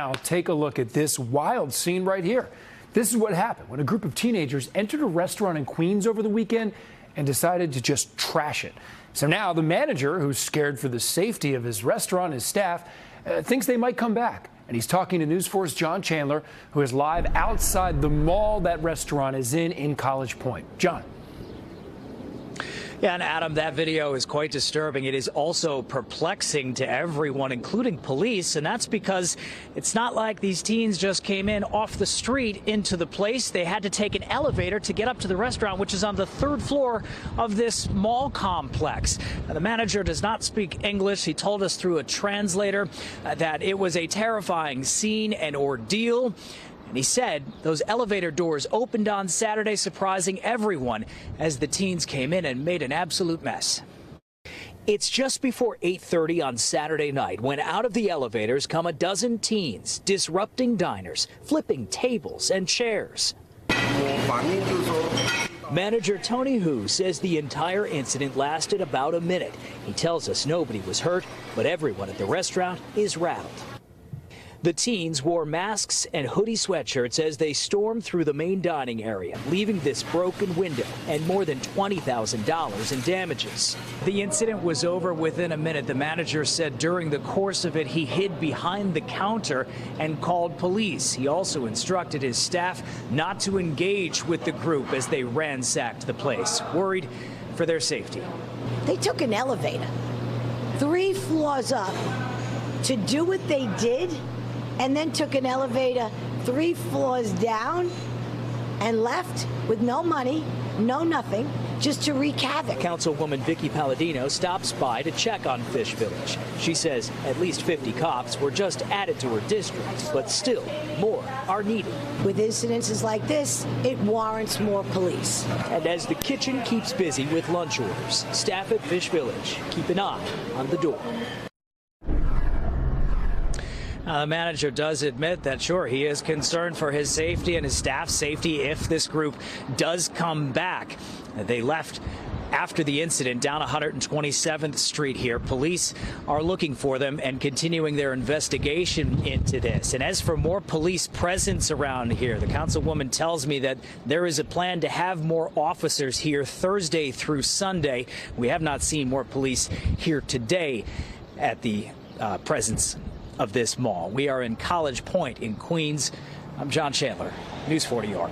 now, take a look at this wild scene right here. This is what happened when a group of teenagers entered a restaurant in Queens over the weekend and decided to just trash it. So now the manager, who's scared for the safety of his restaurant and his staff, thinks they might come back. And he's talking to News 4's John Chandler, who is live outside the mall that restaurant is in College Point. John. Yeah, and Adam, that video is quite disturbing. It is also perplexing to everyone, including police, and that's because it's not like these teens just came in off the street into the place. They had to take an elevator to get up to the restaurant, which is on the third floor of this mall complex. Now, the manager does not speak English. He told us through a translator that it was a terrifying scene and ordeal. And he said those elevator doors opened on Saturday, surprising everyone as the teens came in and made an absolute mess. It's just before 8:30 on Saturday night when out of the elevators come a dozen teens, disrupting diners, flipping tables and chairs. Manager Tony Hu says the entire incident lasted about a minute. He tells us nobody was hurt, but everyone at the restaurant is rattled. The teens wore masks and hoodie sweatshirts as they stormed through the main dining area, leaving this broken window and more than $20,000 in damages. The incident was over within a minute. The manager said during the course of it, he hid behind the counter and called police. He also instructed his staff not to engage with the group as they ransacked the place, worried for their safety. They took an elevator 3 floors up to do what they did, and then took an elevator 3 floors down and left with no money, no nothing, just to wreak havoc. Councilwoman Vicky Palladino stops by to check on Fish Village. She says at least 50 cops were just added to her district, but still more are needed. With incidences like this, it warrants more police. And as the kitchen keeps busy with lunch orders, staff at Fish Village keep an eye on the door. The manager does admit that, sure, he is concerned for his safety and his staff's safety if this group does come back. They left after the incident down 127th Street here. Police are looking for them and continuing their investigation into this. And as for more police presence around here, the councilwoman tells me that there is a plan to have more officers here Thursday through Sunday. We have not seen more police here today at the presence of this mall. We are in College Point in Queens. I'm John Chandler, News 4 New York.